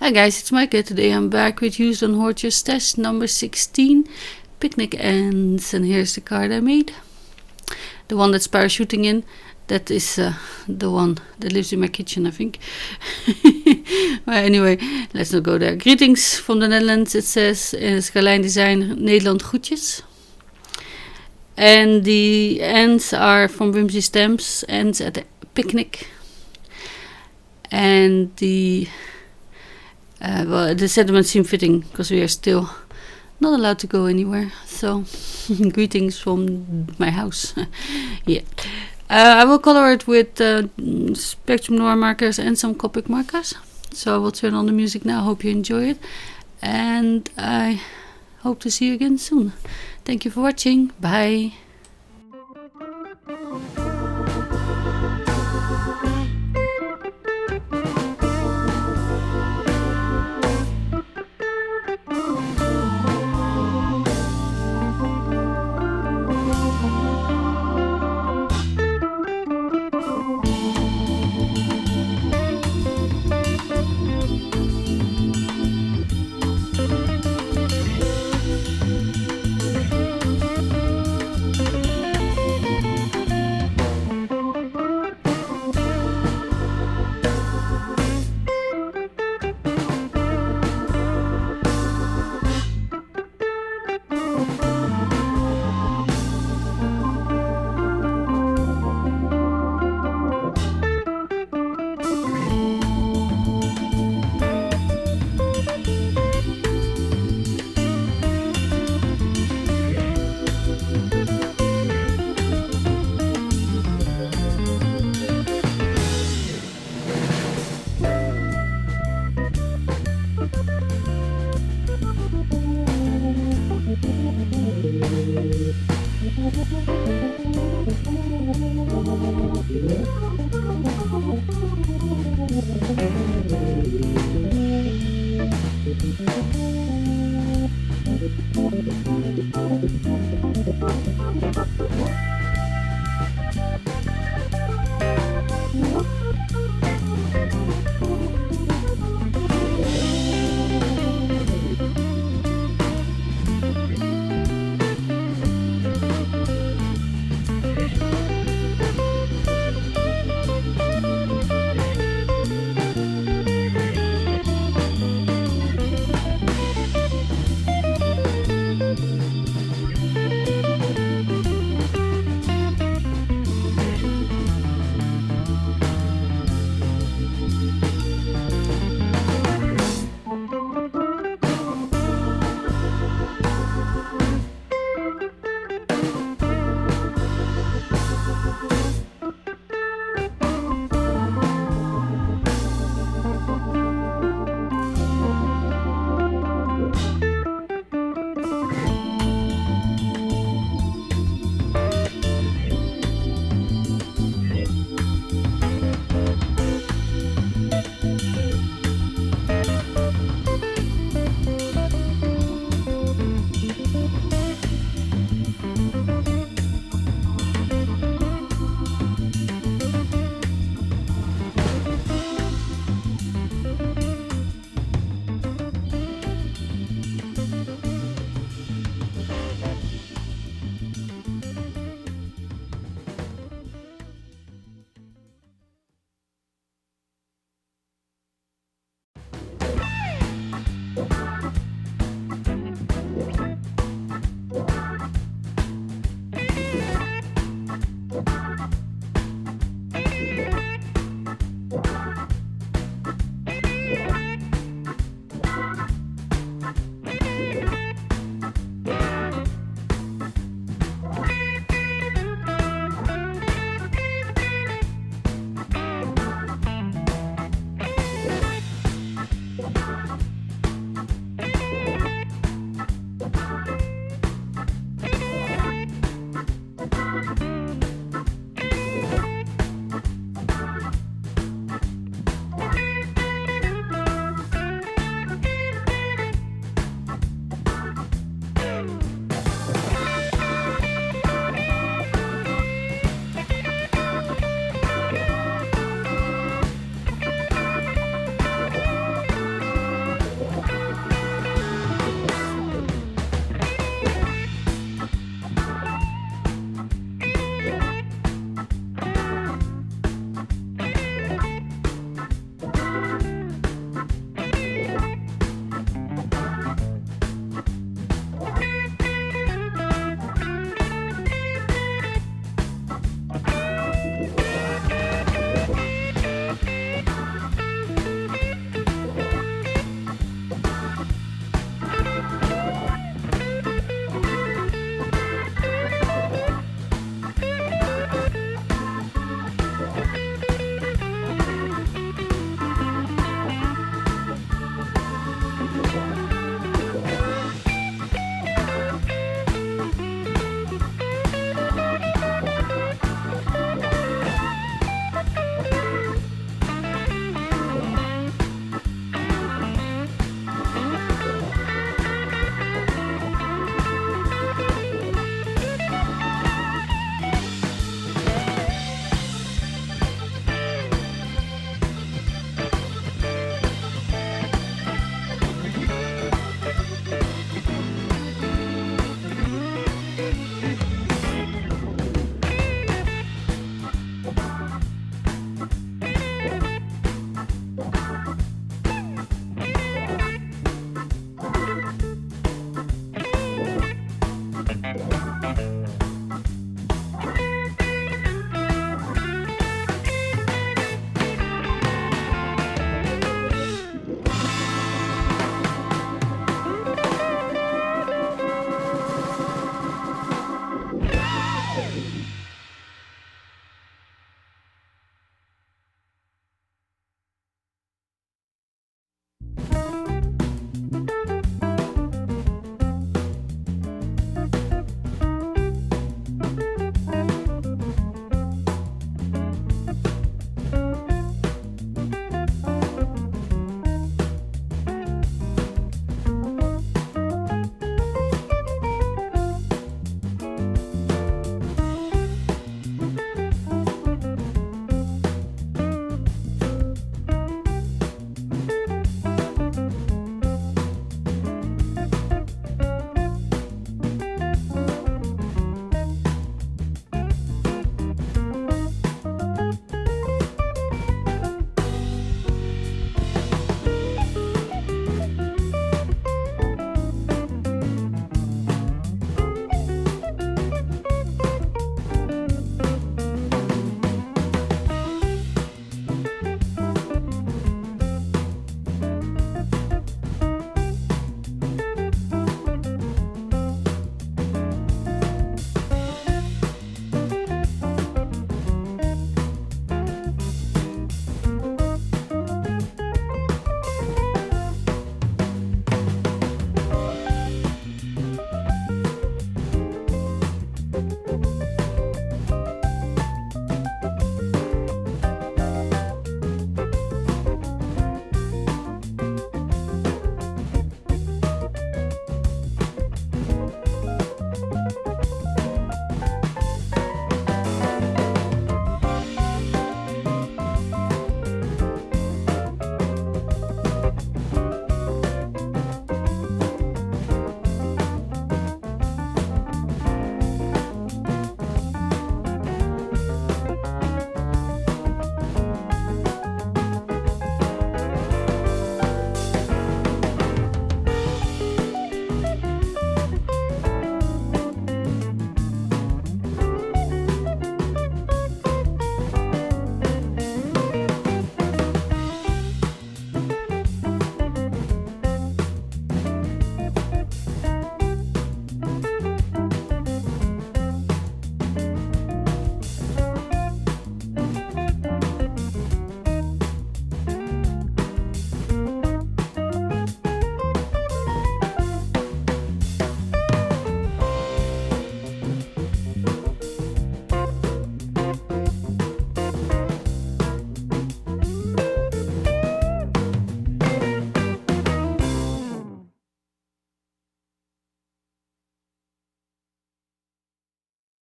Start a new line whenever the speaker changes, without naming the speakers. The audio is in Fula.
Hi guys, it's Maaike. Today I'm back with Used on Hoard Your Stash number 16, Picnic Ends, and here's the card I made. The one that's parachuting in, that is the one that lives in my kitchen, I think. But anyway, let's not go there. Greetings from the Netherlands, it says in Skyline Design, Nederland groetjes. And the ends are from Whimsy Stamps, ends at a picnic. And the sentiments seem fitting because we are still not allowed to go anywhere. So, greetings from my house. Yeah. I will color it with Spectrum Noir markers and some Copic markers. So I will turn on the music now. Hope you enjoy it. And I hope to see you again soon. Thank you for watching. Bye. Thank you.